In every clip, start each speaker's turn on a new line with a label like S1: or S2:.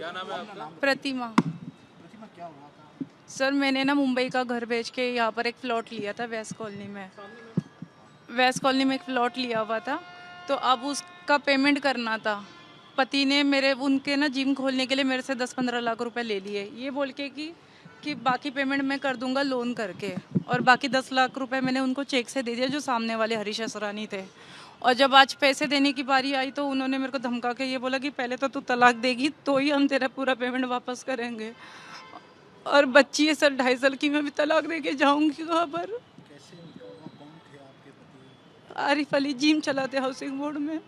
S1: क्या नाम है आपका?
S2: प्रतिमा।
S3: प्रतिमा, क्या हुआ था?
S2: सर मैंने ना मुंबई का घर बेच के यहाँ पर एक प्लॉट लिया था वेस्ट कॉलोनी में। वेस्ट कॉलोनी में एक प्लॉट लिया हुआ था, तो अब उसका पेमेंट करना था। पति ने मेरे उनके ना जिम खोलने के लिए मेरे से 10-15 लाख रुपए ले लिए, ये बोल के कि बाकी पेमेंट मैं कर दूंगा लोन करके, और बाकी 10 लाख रुपए मैंने उनको चेक से दे दिया, जो सामने वाले हरीश असरानी थे। और जब आज पैसे देने की बारी आई तो उन्होंने मेरे को धमका के ये बोला कि पहले तो तू तलाक देगी तो ही हम तेरा पूरा पेमेंट वापस करेंगे। और बच्ची है सर 2.5 साल की, मैं भी तलाक दे के जाऊँगी वहाँ पर।
S3: कैसे निकला? वो कौन थे आपके पति?
S2: आरिफ अली जिम चलाते हाउसिंग बोर्ड में,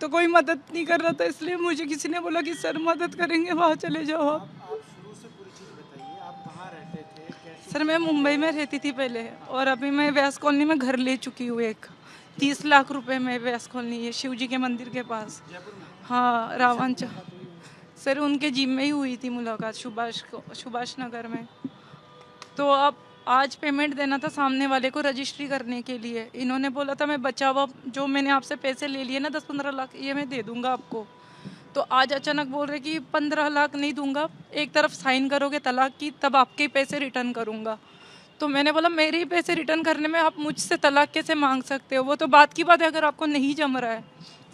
S2: तो कोई मदद नहीं कर रहा था, इसलिए मुझे किसी ने बोला कि सर मदद करेंगे, वहाँ चले जाओ आप।
S3: आप शुरू से पूरी चीज़ बताइए, आप कहाँ रहते थे, कैसे?
S2: सर मैं मुंबई में रहती थी पहले, और अभी मैं व्यास कॉलोनी में घर ले चुकी हूँ एक। 30 लाख रुपए में व्यास कॉलोनी है, शिव जी के मंदिर के पास। हाँ रावंच। सर उनके जिम में ही हुई थी मुलाकात, सुभाष नगर में। तो अब आज पेमेंट देना था सामने वाले को रजिस्ट्री करने के लिए। इन्होंने बोला था मैं बचा हुआ जो मैंने आपसे पैसे ले लिए ना 10-15 लाख, ये मैं दे दूंगा आपको। तो आज अचानक बोल रहे कि 15 लाख नहीं दूंगा, एक तरफ साइन करोगे तलाक की तब आपके पैसे रिटर्न करूंगा। तो मैंने बोला मेरे ही पैसे रिटर्न करने में आप मुझसे तलाक कैसे मांग सकते हो? वो तो बात की बात है अगर आपको नहीं जम रहा है,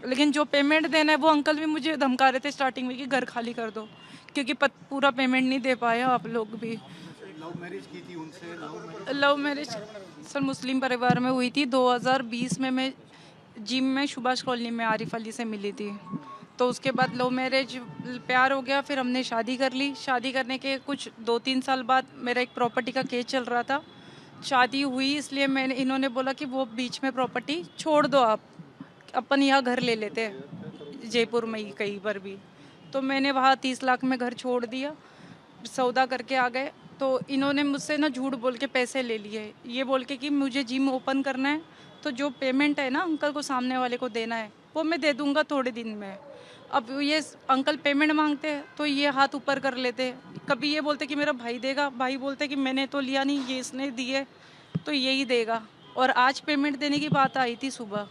S2: लेकिन जो पेमेंट देना है वो अंकल भी मुझे धमका रहे थे स्टार्टिंग में कि घर खाली कर दो, क्योंकि पूरा पेमेंट नहीं दे पाए आप लोग भी।
S3: लव मैरिज की थी उनसे?
S2: लव मैरिज सर मुस्लिम परिवार में हुई थी। 2020 में मैं जिम में सुभाष कॉलोनी में आरिफ अली से मिली थी, तो उसके बाद लव मैरिज प्यार हो गया, फिर हमने शादी कर ली। शादी करने के कुछ 2-3 साल बाद मेरा एक प्रॉपर्टी का केस चल रहा था। शादी हुई इसलिए मैंने इन्होंने बोला कि वो बीच में प्रॉपर्टी छोड़ दो, आप अपन यहाँ घर ले लेते हैं जयपुर में ही कहीं पर भी। तो मैंने वहाँ 30 लाख में घर छोड़ दिया, सौदा करके आ गए। तो इन्होंने मुझसे ना झूठ बोल के पैसे ले लिए, ये बोल के कि मुझे जिम ओपन करना है, तो जो पेमेंट है ना अंकल को सामने वाले को देना है वो मैं दे दूंगा थोड़े दिन में। अब ये अंकल पेमेंट मांगते हैं तो ये हाथ ऊपर कर लेते, कभी ये बोलते कि मेरा भाई देगा, भाई बोलते कि मैंने तो लिया नहीं, ये इसने दिए तो यही देगा। और आज पेमेंट देने की बात आई थी सुबह,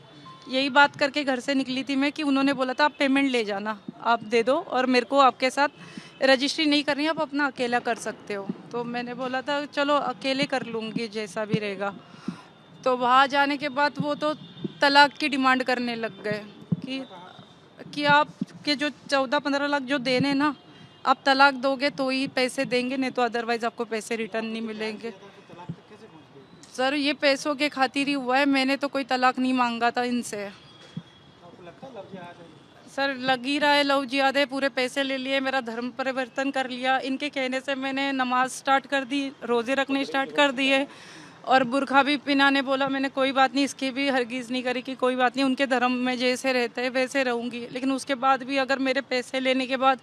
S2: यही बात करके घर से निकली थी मैं कि उन्होंने बोला था आप पेमेंट ले जाना, आप दे दो और मेरे को आपके साथ रजिस्ट्री नहीं करनी, आप अपना अकेला कर सकते हो। तो मैंने बोला था चलो अकेले कर लूँगी जैसा भी रहेगा। तो वहाँ जाने के बाद वो तो तलाक की डिमांड करने लग गए कि आप के जो 14-15 लाख जो देने ना, आप तलाक दोगे तो ही पैसे देंगे, नहीं तो अदरवाइज आपको पैसे रिटर्न नहीं मिलेंगे। सर ये पैसों के खातिर ही हुआ है, मैंने तो कोई तलाक नहीं मांगा था इनसे। सर लग ही रहा है लव जिहाद है, पूरे पैसे ले लिए, मेरा धर्म परिवर्तन कर लिया। इनके कहने से मैंने नमाज स्टार्ट कर दी, रोज़े रखने स्टार्ट कर दिए, और बुरखा भी पिनाने बोला। मैंने कोई बात नहीं, इसकी भी हरगिज़ नहीं करी कि कोई बात नहीं, उनके धर्म में जैसे रहते हैं वैसे रहूँगी। लेकिन उसके बाद भी अगर मेरे पैसे लेने के बाद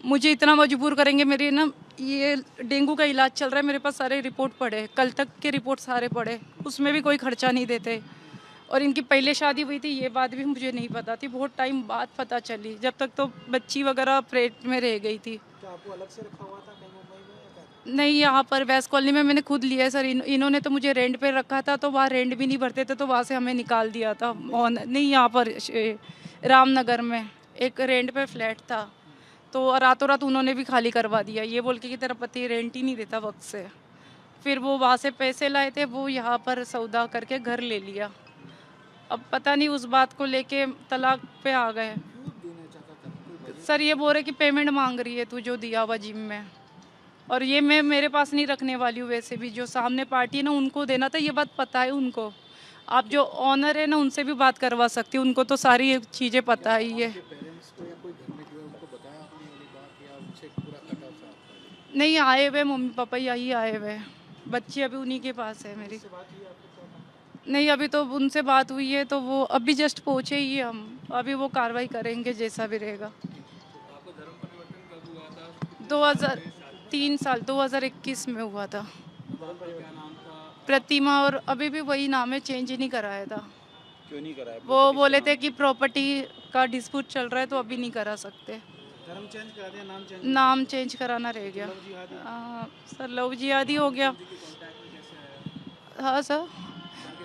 S2: मुझे इतना मजबूर करेंगे, मेरी ना ये डेंगू का इलाज चल रहा है, मेरे पास सारे रिपोर्ट पड़े, कल तक के रिपोर्ट सारे पड़े, उसमें भी कोई खर्चा नहीं देते। और इनकी पहले शादी हुई थी, ये बात भी मुझे नहीं पता थी, बहुत टाइम बाद पता चली, जब तक तो बच्ची वगैरह पेट में रह गई थी।
S3: क्या आपको अलग से रखा हुआ था कहीं मुंबई में या क्या?
S2: नहीं, यहाँ पर वेस्ट कॉलोनी में मैंने खुद लिया है सर। इन्होंने तो मुझे रेंट पे रखा था, तो वहाँ रेंट भी नहीं भरते थे, तो वहाँ से हमें निकाल दिया था। नहीं, यहाँ पर रामनगर में एक रेंट पे फ्लैट था, तो रातों रात उन्होंने भी खाली करवा दिया, ये बोल के कि तेरा पति रेंट ही नहीं देता वक्त से। फिर वो वहाँ से पैसे लाए थे, वो यहाँ पर सौदा करके घर ले लिया। अब पता नहीं उस बात को लेके तलाक पे आ गए।
S3: क्यों देना चाहता था? कोई वजह?
S2: सर ये बोल रहे कि पेमेंट मांग रही है तू जो दिया हुआ जिम में, और ये मैं मेरे पास नहीं रखने वाली हूँ। वैसे भी जो सामने पार्टी है ना उनको देना था, ये बात पता है उनको। आप जो ऑनर है ना उनसे भी बात करवा सकती हूँ, उनको तो सारी चीज़ें पता ही है।
S3: आपके पेरेंट्स को या कोई घर में जो है उनको बताया आपने वाली बात, या उनसे पूरा कटा था आपका?
S2: नहीं, आए हुए मम्मी पापा यही आए हुए, बच्ची अभी उन्हीं के पास है मेरी।
S3: इससे बात हुई आपको क्या कहा?
S2: नहीं, अभी तो उनसे बात हुई है, तो वो अभी जस्ट पहुँचे ही हम, अभी वो कार्रवाई करेंगे जैसा भी रहेगा।
S1: आपको धर्म परिवर्तन कब हुआ था?
S2: 2003 साल 2021 में हुआ था।
S1: क्या नाम था?
S2: प्रतिमा, और अभी भी वही नाम है, चेंज ही नहीं कराया था।
S1: क्यों नहीं कराया?
S2: वो बोले थे कि प्रॉपर्टी का डिस्प्यूट चल रहा है तो अभी नहीं करा सकते,
S3: धर्म चेंज करा दिया, नाम चेंज?
S2: नाम चेंज कराना रह गया। सर लव जिहादी हो गया। हाँ सर।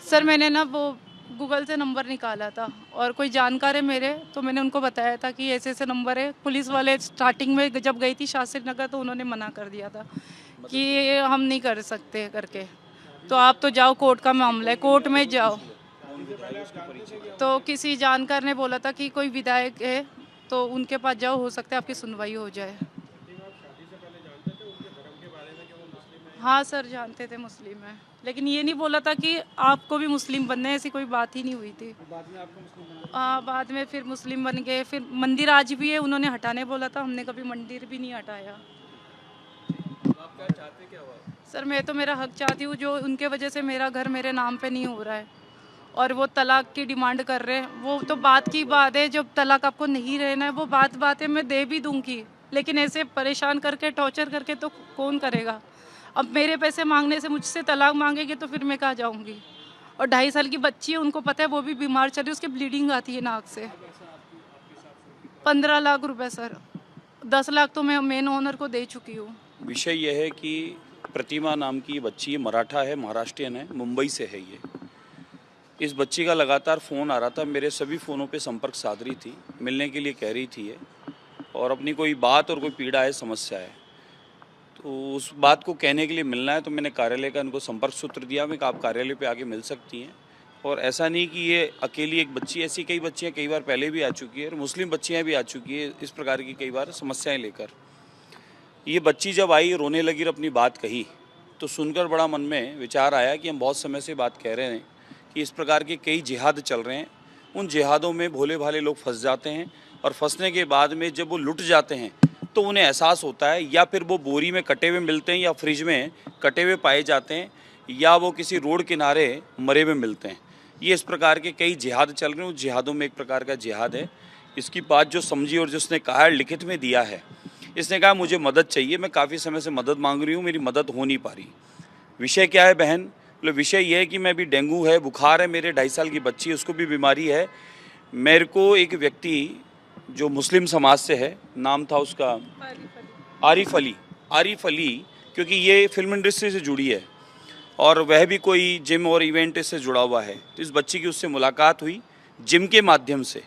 S2: सर मैंने ना वो गूगल से नंबर निकाला था और कोई जानकार है मेरे, तो मैंने उनको बताया था कि ऐसे ऐसे नंबर है। पुलिस वाले स्टार्टिंग में जब गई थी शास्त्री नगर तो उन्होंने मना कर दिया था कि ये हम नहीं कर सकते करके, तो आप तो जाओ, कोर्ट का मामला है, कोर्ट में जाओ। तो किसी जानकार ने बोला था कि कोई विधायक है तो उनके पास जाओ, हो सकता है आपकी सुनवाई हो जाए। हाँ सर, जानते थे मुस्लिम है, लेकिन ये नहीं बोला था कि आपको भी मुस्लिम बनना है, ऐसी कोई बात ही नहीं हुई थी। हाँ, बाद में फिर मुस्लिम बन गए। फिर मंदिर आज भी है, उन्होंने हटाने बोला था, हमने कभी मंदिर भी नहीं हटाया।
S1: आप क्या चाहते क्या हुआ?
S2: सर मैं तो मेरा हक चाहती हूँ, जो उनके वजह से मेरा घर मेरे नाम पे नहीं हो रहा है और वो तलाक की डिमांड कर रहे हैं। वो तो बात की बात है, जब तलाक आपको नहीं रहना है वो बात है, मैं दे भी दूंगी, लेकिन ऐसे परेशान करके टॉर्चर करके तो कौन करेगा। अब मेरे पैसे मांगने से मुझसे तलाक मांगेंगे तो फिर मैं कहाँ जाऊँगी। और 2.5 साल की बच्ची है, उनको पता है, वो भी बीमार चल रही है, उसकी ब्लीडिंग आती है नाक से। 15 लाख रुपए सर, 10 लाख तो मैं मेन ओनर को दे चुकी हूँ।
S4: विषय यह है कि प्रतिमा नाम की बच्ची मराठा है, महाराष्ट्रियन है, मुंबई से है ये। इस बच्ची का लगातार फ़ोन आ रहा था, मेरे सभी फ़ोनों पे संपर्क साध रही थी, मिलने के लिए कह रही थी ये, और अपनी कोई बात और कोई पीड़ा है, समस्या है, तो उस बात को कहने के लिए मिलना है। तो मैंने कार्यालय का इनको संपर्क सूत्र दिया, मैं आप कार्यालय पे आके मिल सकती हैं। और ऐसा नहीं कि ये अकेली एक बच्ची, ऐसी कई बच्चियाँ कई बार पहले भी आ चुकी है और मुस्लिम बच्चियाँ भी आ चुकी है इस प्रकार की कई बार समस्याएँ लेकर। ये बच्ची जब आई, रोने लगी और अपनी बात कही, तो सुनकर बड़ा मन में विचार आया कि हम बहुत समय से बात कह रहे हैं कि इस प्रकार के कई जिहाद चल रहे हैं। उन जिहादों में भोले भाले लोग फंस जाते हैं और फंसने के बाद में जब वो लुट जाते हैं तो उन्हें एहसास होता है, या फिर वो बोरी में कटे हुए मिलते हैं, या फ्रिज में कटे हुए पाए जाते हैं, या वो किसी रोड किनारे मरे हुए मिलते हैं। ये इस प्रकार के कई जिहाद चल रहे हैं। उस जिहादों में एक प्रकार का जिहाद है। इसकी बात जो समझी और जिसने कहा है, लिखित में दिया है, इसने कहा मुझे मदद चाहिए, मैं काफ़ी समय से मदद मांग रही हूँ, मेरी मदद हो नहीं पा रही। विषय क्या है बहन? मतलब विषय ये है कि मैं भी, डेंगू है, बुखार है, मेरे 2.5 साल की बच्ची, उसको भी बीमारी है। मेरे को एक व्यक्ति जो मुस्लिम समाज से है, नाम था उसका आरिफ अली, क्योंकि ये फिल्म इंडस्ट्री से जुड़ी है और वह भी कोई जिम और इवेंट से जुड़ा हुआ है। तो इस बच्ची की उससे मुलाकात हुई जिम के माध्यम से,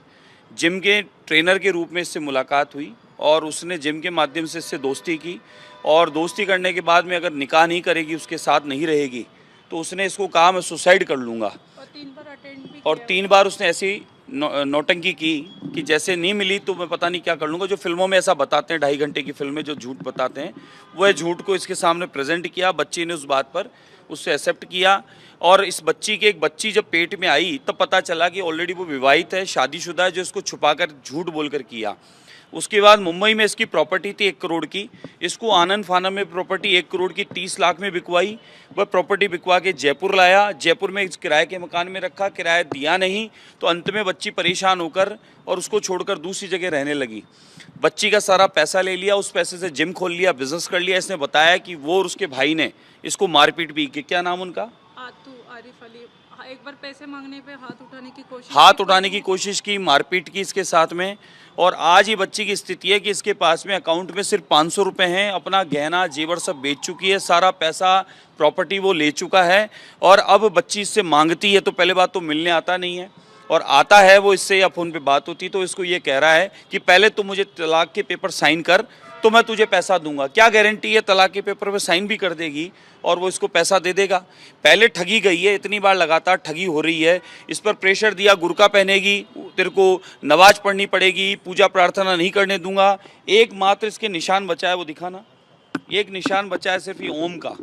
S4: जिम के ट्रेनर के रूप में इससे मुलाकात हुई और उसने जिम के माध्यम से इससे दोस्ती की। और दोस्ती करने के बाद में अगर निकाह नहीं करेगी, उसके साथ नहीं रहेगी, तो उसने इसको कहा मैं सुसाइड कर लूँगा।
S2: और 3 बार अटेंड भी
S4: और
S2: किया।
S4: 3 बार उसने ऐसी नौटंकी की कि जैसे नहीं मिली तो मैं पता नहीं क्या कर लूँगा। जो फिल्मों में ऐसा बताते हैं, 2.5 घंटे की फिल्म में जो झूठ बताते हैं, वह झूठ को इसके सामने प्रेजेंट किया। बच्ची ने उस बात पर उससे एक्सेप्ट किया। और इस बच्ची के, एक बच्ची जब पेट में आई तब पता चला कि ऑलरेडी वो विवाहित है, शादीशुदा है, जो इसको छुपाकर झूठ बोलकर किया। उसके बाद मुंबई में इसकी प्रॉपर्टी थी 1 करोड़ की, इसको आनंद फानन में प्रॉपर्टी 1 करोड़ की 30 लाख में बिकवाई। वह प्रॉपर्टी बिकवा के जयपुर लाया, जयपुर में इस किराए के मकान में रखा, किराया दिया नहीं, तो अंत में बच्ची परेशान होकर और उसको छोड़कर दूसरी जगह रहने लगी। बच्ची का सारा पैसा ले लिया, उस पैसे से जिम खोल लिया, बिजनेस कर लिया। इसने बताया कि वो और उसके भाई ने इसको मारपीट भी की। क्या नाम उनका?
S2: आरिफ अली। हाँ, एक बार पैसे मांगने पे हाथ उठाने की
S4: कोशिश की, मारपीट की इसके साथ में। और आज ये बच्ची की स्थिति है कि इसके पास में अकाउंट में सिर्फ 500 रुपये हैं। अपना गहना जेवर सब बेच चुकी है, सारा पैसा प्रॉपर्टी वो ले चुका है। और अब बच्ची इससे मांगती है तो पहले बात तो मिलने आता नहीं है, और आता है वो इससे या फ़ोन पे बात होती तो इसको ये कह रहा है कि पहले तो मुझे तलाक के पेपर साइन कर तो मैं तुझे पैसा दूंगा। क्या गारंटी है तलाक के पेपर पे साइन भी कर देगी और वो इसको पैसा दे देगा? पहले ठगी गई है, इतनी बार लगातार ठगी हो रही है। इस पर प्रेशर दिया, गुरका पहनेगी, तेरे को नमाज पढ़नी पड़ेगी, पूजा प्रार्थना नहीं करने दूंगा। एकमात्र इसके निशान बचा है, वो दिखाना। एक निशान बचा है सिर्फ, ये ओम का,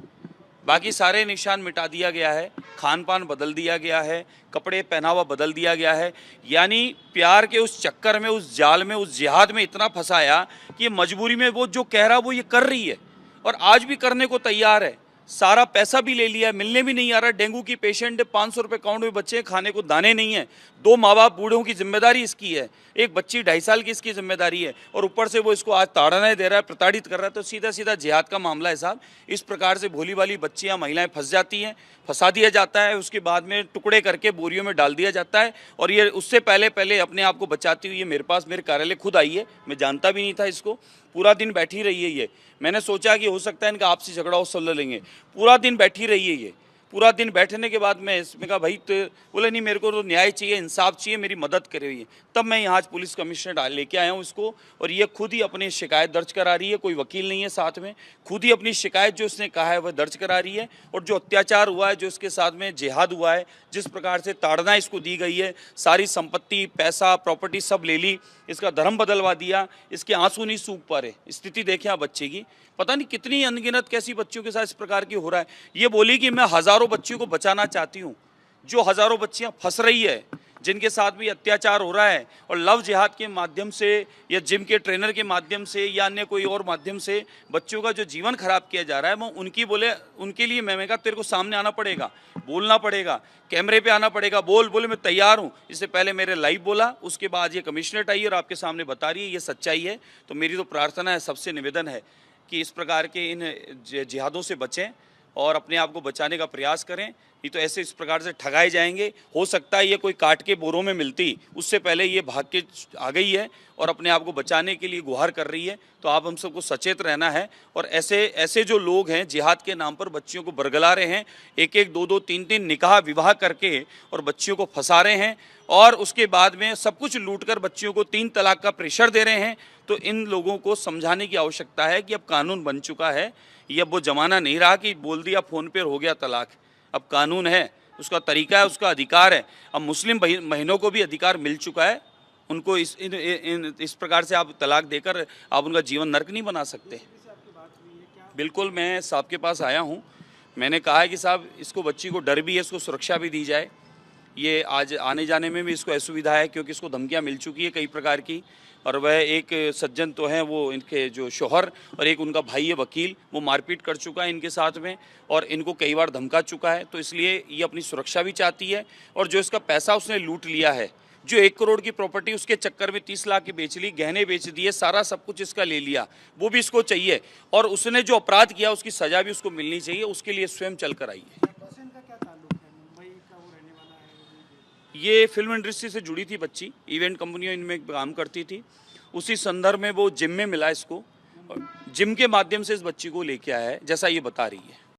S4: बाकी सारे निशान मिटा दिया गया है। खान पान बदल दिया गया है, कपड़े पहनावा बदल दिया गया है। यानी प्यार के उस चक्कर में, उस जाल में, उस जिहाद में इतना फंसाया कि मजबूरी में वो जो कह रहा वो ये कर रही है और आज भी करने को तैयार है। सारा पैसा भी ले लिया, मिलने भी नहीं आ रहा। डेंगू की पेशेंट है, 500 रुपये अकाउंट में बच्चे, खाने को दाने नहीं है। 2 माँ बाप बूढ़ों की जिम्मेदारी इसकी है, एक बच्ची 2.5 साल की इसकी जिम्मेदारी है, और ऊपर से वो इसको आज ताड़ना दे रहा है, प्रताड़ित कर रहा है। तो सीधा सीधा जिहाद का मामला है साहब। इस प्रकार से भोली भाली बच्चियाँ, महिलाएं फंस जाती हैं, फंसा दिया जाता है, उसके बाद में टुकड़े करके बोरियों में डाल दिया जाता है। और ये उससे पहले अपने आप को बचाती हुई ये मेरे पास, मेरे कार्यालय खुद आई है। मैं जानता भी नहीं था इसको। पूरा दिन बैठी रही है ये। मैंने सोचा कि हो सकता है इनका आपसी झगड़ा हो, सुलझ लेंगे। पूरा दिन बैठी रही है ये, पूरा दिन बैठने के बाद मैं इसमें कहा भाई, तो बोले नहीं मेरे को तो न्याय चाहिए, इंसाफ चाहिए, मेरी मदद करे हुई है। तब मैं यहाँ आज पुलिस कमिश्नर लेके आया हूँ इसको, और ये खुद ही अपनी शिकायत दर्ज करा रही है, कोई वकील नहीं है साथ में, खुद ही अपनी शिकायत जो उसने कहा है वह दर्ज करा रही है। और जो अत्याचार हुआ है, जो इसके साथ में जिहाद हुआ है, जिस प्रकार से ताड़ना इसको दी गई है, सारी संपत्ति, पैसा, प्रॉपर्टी सब ले ली, इसका धर्म बदलवा दिया, इसके आंसू नहीं सूख पा रहे। स्थिति देखें आप बच्चे की, पता नहीं कितनी अनगिनत कैसी बच्चियों के साथ इस प्रकार की हो रहा है। ये बोली कि मैं हजारों बच्चियों को बचाना चाहती हूँ, जो हजारों बच्चियां फंस रही है, जिनके साथ भी अत्याचार हो रहा है, और लव जिहाद के माध्यम से या जिम के ट्रेनर के माध्यम से या अन्य कोई और माध्यम से बच्चों का जो जीवन खराब किया जा रहा है, मैं उनके लिए मैं कहा तेरे को सामने आना पड़ेगा, बोलना पड़ेगा, कैमरे पे आना पड़ेगा, बोले मैं तैयार हूँ। इससे पहले मेरे लाइव बोला, उसके बाद ये कमिश्नरेट आई और आपके सामने बता रही है, ये सच्चाई है। तो मेरी तो प्रार्थना है, सबसे निवेदन है कि इस प्रकार के इन जिहादों से बचें और अपने आप को बचाने का प्रयास करें, नहीं तो ऐसे इस प्रकार से ठगाए जाएंगे। हो सकता है ये कोई काट के बोरों में मिलती, उससे पहले ये भाग के आ गई है और अपने आप को बचाने के लिए गुहार कर रही है। तो आप हम सबको सचेत रहना है। और ऐसे जो लोग हैं जिहाद के नाम पर बच्चियों को बरगला रहे हैं, एक दो 3 निकाह विवाह करके और बच्चियों को फंसा रहे हैं, और उसके बाद में सब कुछ लूट कर बच्चियों को 3 तलाक का प्रेशर दे रहे हैं, तो इन लोगों को समझाने की आवश्यकता है कि अब कानून बन चुका है। ये अब वो ज़माना नहीं रहा कि बोल दिया फ़ोन पे हो गया तलाक। अब कानून है, उसका तरीका है, उसका अधिकार है। अब मुस्लिम बहनों को भी अधिकार मिल चुका है, उनको इस प्रकार से आप तलाक देकर आप उनका जीवन नर्क नहीं बना सकते। बिल्कुल, मैं साहब के पास आया हूँ, मैंने कहा है कि साहब इसको, बच्ची को डर भी है, इसको सुरक्षा भी दी जाए। ये आज आने जाने में भी इसको असुविधा है, क्योंकि इसको धमकियां मिल चुकी है कई प्रकार की। और वह एक सज्जन तो हैं, वो इनके जो शोहर, और एक उनका भाई है वकील, वो मारपीट कर चुका है इनके साथ में और इनको कई बार धमका चुका है। तो इसलिए ये अपनी सुरक्षा भी चाहती है। और जो इसका पैसा उसने लूट लिया है, जो 1 करोड़ की प्रॉपर्टी उसके चक्कर में 30 लाख की बेच ली, गहने बेच दिए, सारा सब कुछ इसका ले लिया, वो भी इसको चाहिए। और उसने जो अपराध किया उसकी सज़ा भी उसको मिलनी चाहिए, उसके लिए स्वयं चल कर आई है। ये फिल्म इंडस्ट्री से जुड़ी थी बच्ची, इवेंट कंपनियों इनमें काम करती थी। उसी संदर्भ में वो जिम में मिला इसको, और जिम के माध्यम से इस बच्ची को लेके आया है, जैसा ये बता रही है।